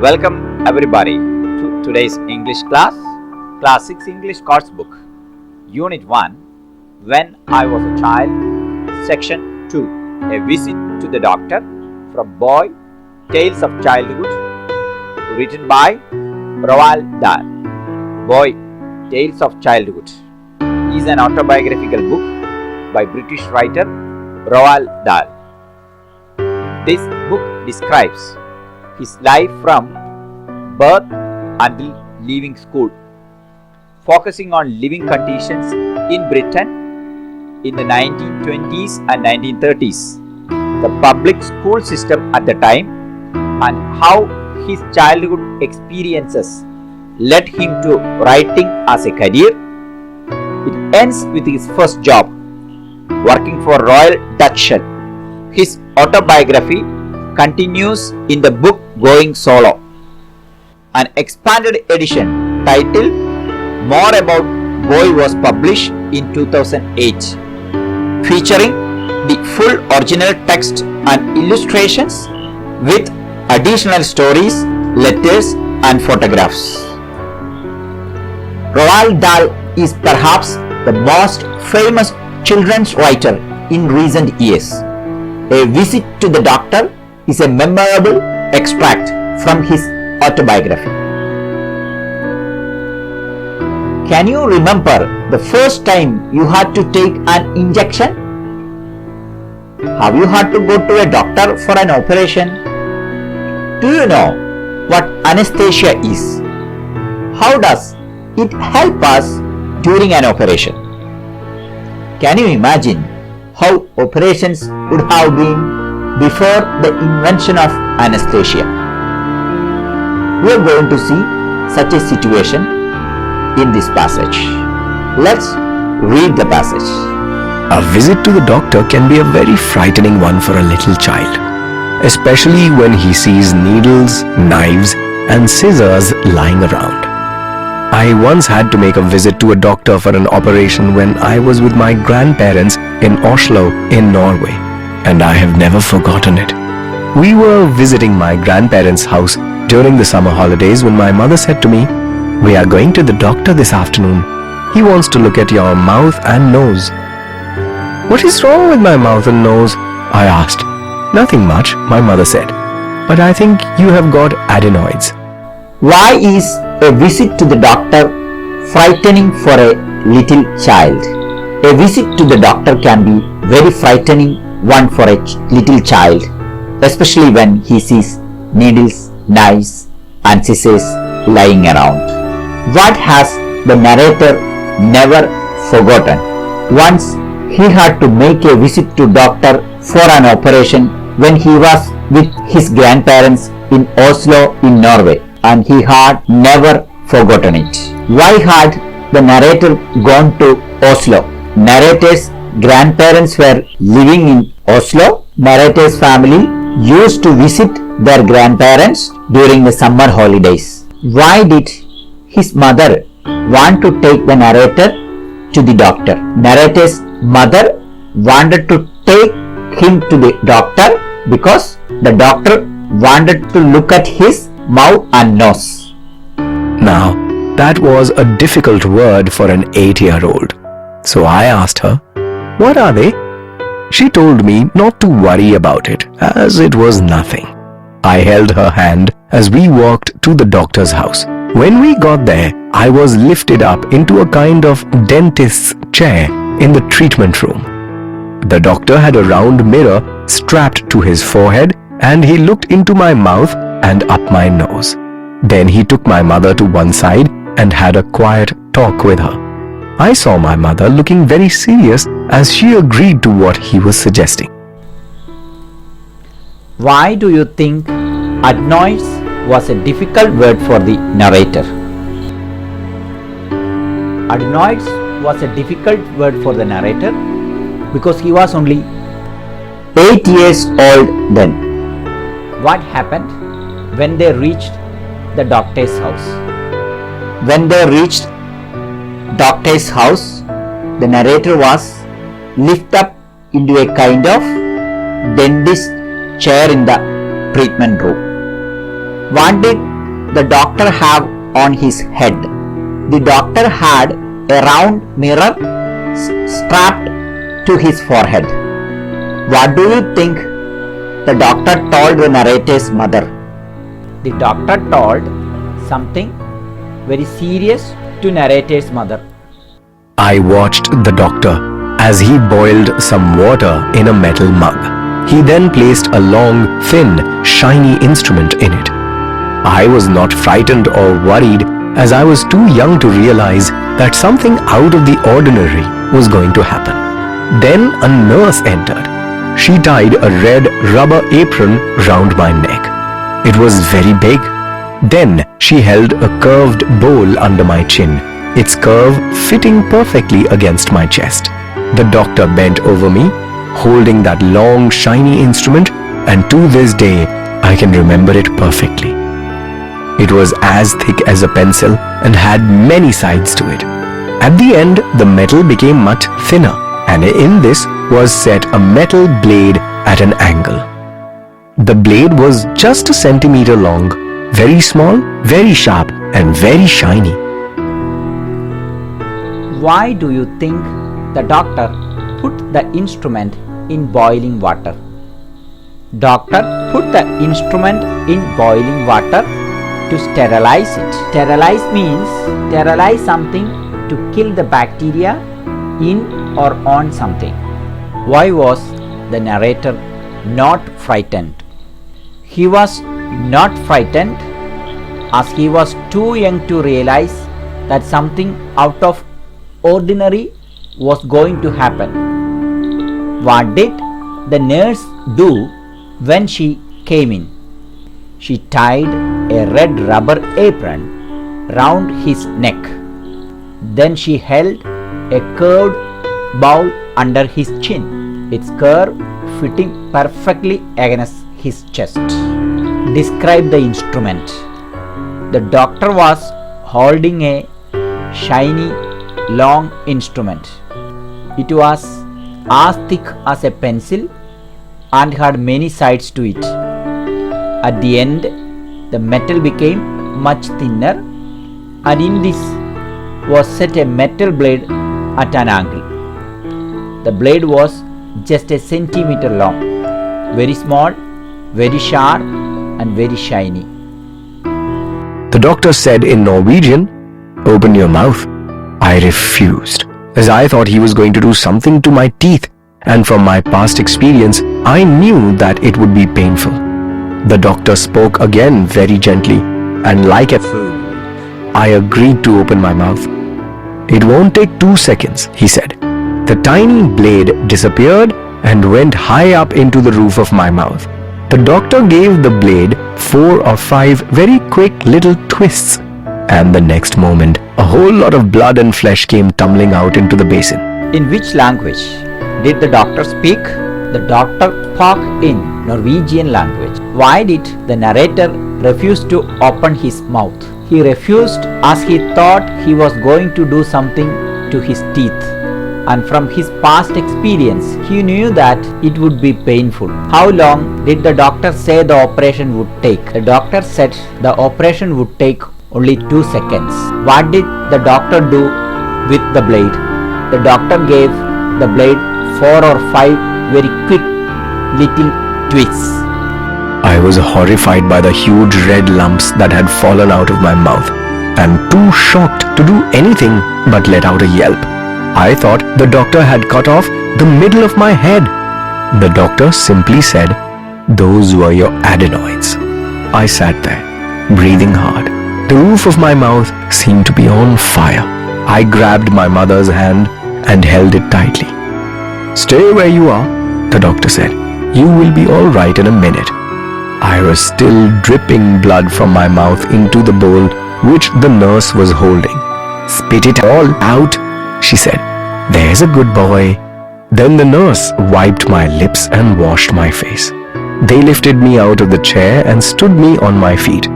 Welcome everybody to today's English class, Class 6 English Coursebook, Unit 1, When I Was a Child, Section 2, A Visit to the Doctor, from Boy, Tales of Childhood, written by Roald Dahl. Boy, Tales of Childhood is an autobiographical book by British writer Roald Dahl. This book describes his life from birth until leaving school, focusing on living conditions in Britain in the 1920s and 1930s, the public school system at the time, and how his childhood experiences led him to writing as a career. It ends with his first job, working for Royal Dutch Shell. His autobiography continues in the book Going Solo. An expanded edition titled More About Boy was published in 2008, featuring the full original text and illustrations with additional stories, letters and photographs. Roald Dahl is perhaps the most famous children's writer in recent years. A Visit to the Doctor is a memorable extract from his autobiography. Can you remember the first time you had to take an injection? Have you had to go to a doctor for an operation? Do you know what anesthesia is? How does it help us during an operation? Can you imagine how operations would have been before the invention of anesthesia? We are going to see such a situation in this passage. Let's read the passage. A visit to the doctor can be a very frightening one for a little child, especially when he sees needles, knives, and scissors lying around. I once had to make a visit to a doctor for an operation when I was with my grandparents in Oslo in Norway, and I have never forgotten it. We were visiting my grandparents' house during the summer holidays when my mother said to me, "We are going to the doctor this afternoon. He wants to look at your mouth and nose." "What is wrong with my mouth and nose?" I asked. "Nothing much," my mother said, "but I think you have got adenoids." Why is a visit to the doctor frightening for a little child? A visit to the doctor can be very frightening one for a little child, especially when he sees needles, knives and scissors lying around. What has the narrator never forgotten? Once he had to make a visit to doctor for an operation when he was with his grandparents in Oslo in Norway, and he had never forgotten it. Why had the narrator gone to Oslo? Narrator's grandparents were living in Oslo. Narrator's family used to visit their grandparents during the summer holidays. Why did his mother want to take the narrator to the doctor? Narrator's mother wanted to take him to the doctor because the doctor wanted to look at his mouth and nose. Now, that was a difficult word for an 8-year-old. So I asked her, "What are they?" She told me not to worry about it, as it was nothing. I held her hand as we walked to the doctor's house. When we got there, I was lifted up into a kind of dentist's chair in the treatment room. The doctor had a round mirror strapped to his forehead, and he looked into my mouth and up my nose. Then he took my mother to one side and had a quiet talk with her. I saw my mother looking very serious as she agreed to what he was suggesting. Why do you think adenoids was a difficult word for the narrator? Adenoids was a difficult word for the narrator because he was only 8 years old then. What happened when they reached the doctor's house? When they reached doctor's house, the narrator was lifted up into a kind of dentist chair in the treatment room. What did the doctor have on his head? The doctor had a round mirror strapped to his forehead. What do you think the doctor told the narrator's mother? The doctor told something very serious to narrator's mother. I watched the doctor as he boiled some water in a metal mug. He then placed a long, thin, shiny instrument in it. I was not frightened or worried as I was too young to realize that something out of the ordinary was going to happen. Then a nurse entered. She tied a red rubber apron round my neck. It was very big. Then she held a curved bowl under my chin, its curve fitting perfectly against my chest. The doctor bent over me, holding that long, shiny instrument, and to this day, I can remember it perfectly. It was as thick as a pencil and had many sides to it. At the end, the metal became much thinner, and in this was set a metal blade at an angle. The blade was just a centimeter long, very small, very sharp, and very shiny. Why do you think the doctor put the instrument in boiling water? Doctor put the instrument in boiling water to sterilize it. Sterilize means sterilize something to kill the bacteria in or on something. Why was the narrator not frightened? He was not frightened as he was too young to realize that something out of ordinary was going to happen. What did the nurse do when she came in? She tied a red rubber apron round his neck. Then she held a curved bowl under his chin, its curve fitting perfectly against his chest. Describe the instrument. The doctor was holding a shiny, long instrument. It was as thick as a pencil and had many sides to it. At the end, the metal became much thinner, and in this was set a metal blade at an angle. The blade was just a centimeter long, very small, very sharp, and very shiny. The doctor said in Norwegian, "Open your mouth." I refused, as I thought he was going to do something to my teeth, and from my past experience, I knew that it would be painful. The doctor spoke again very gently, and like a fool, I agreed to open my mouth. "It won't take 2 seconds," he said. The tiny blade disappeared and went high up into the roof of my mouth. The doctor gave the blade 4 or 5 very quick little twists, and the next moment, a whole lot of blood and flesh came tumbling out into the basin. In which language did the doctor speak? The doctor spoke in Norwegian language. Why did the narrator refuse to open his mouth? He refused as he thought he was going to do something to his teeth. And from his past experience, he knew that it would be painful. How long did the doctor say the operation would take? The doctor said the operation would take only 2 seconds. What did the doctor do with the blade? The doctor gave the blade 4 or 5 very quick little twists. I was horrified by the huge red lumps that had fallen out of my mouth, and too shocked to do anything but let out a yelp. I thought the doctor had cut off the middle of my head. The doctor simply said, "Those were your adenoids." I sat there, breathing hard. The roof of my mouth seemed to be on fire. I grabbed my mother's hand and held it tightly. "Stay where you are," the doctor said. "You will be all right in a minute." I was still dripping blood from my mouth into the bowl which the nurse was holding. "Spit it all out," she said. "There's a good boy." Then the nurse wiped my lips and washed my face. They lifted me out of the chair and stood me on my feet.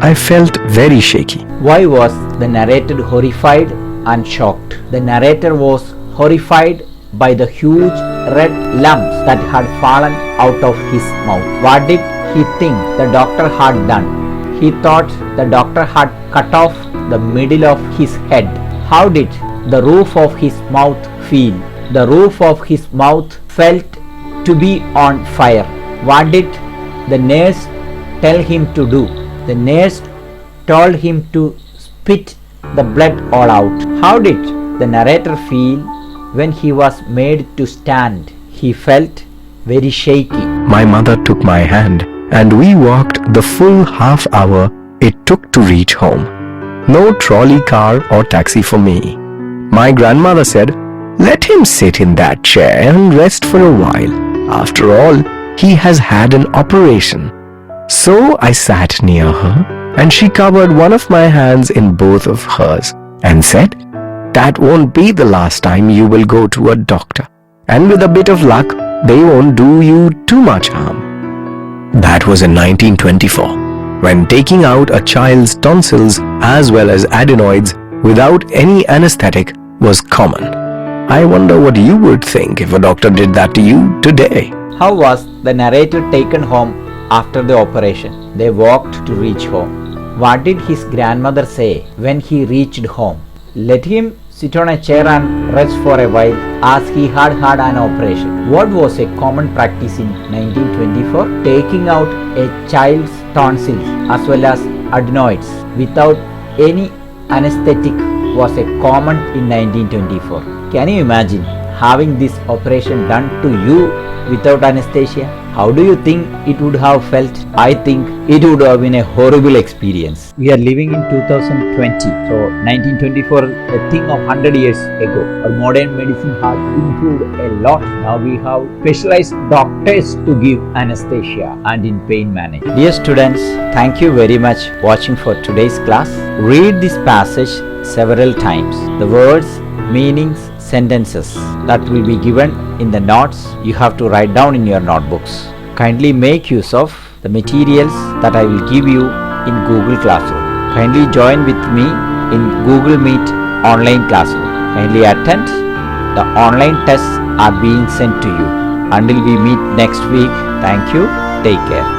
I felt very shaky. Why was the narrator horrified and shocked? The narrator was horrified by the huge red lumps that had fallen out of his mouth. What did he think the doctor had done? He thought the doctor had cut off the middle of his head. How did the roof of his mouth feel? The roof of his mouth felt to be on fire. What did the nurse tell him to do? The nurse told him to spit the blood all out. How did the narrator feel when he was made to stand? He felt very shaky. My mother took my hand and we walked the full half hour it took to reach home. No trolley car or taxi for me. My grandmother said, "Let him sit in that chair and rest for a while. After all, he has had an operation." So I sat near her and she covered one of my hands in both of hers and said, "That won't be the last time you will go to a doctor. And with a bit of luck, they won't do you too much harm." That was in 1924, when taking out a child's tonsils as well as adenoids without any anesthetic was common. I wonder what you would think if a doctor did that to you today. How was the narrator taken home after the operation? They walked to reach home. What did his grandmother say when he reached home? Let him sit on a chair and rest for a while, as he had had an operation. What was a common practice in 1924? Taking out a child's tonsils as well as adenoids without any anesthetic was a common in 1924. Can you imagine having this operation done to you without anesthesia? How do you think it would have felt? I think it would have been a horrible experience. We are living in 2020, so 1924, a thing of 100 years ago. Our modern medicine has improved a lot. Now we have specialized doctors to give anesthesia and in pain management. Dear students, thank you very much watching for today's class. Read this passage several times. The words, meanings, sentences that will be given in the notes you have to write down in your notebooks. Kindly make use of the materials that I will give you in Google Classroom. Kindly join with me in Google Meet online classroom. Kindly attend. The online tests are being sent to you. Until we meet next week, thank you. Take care.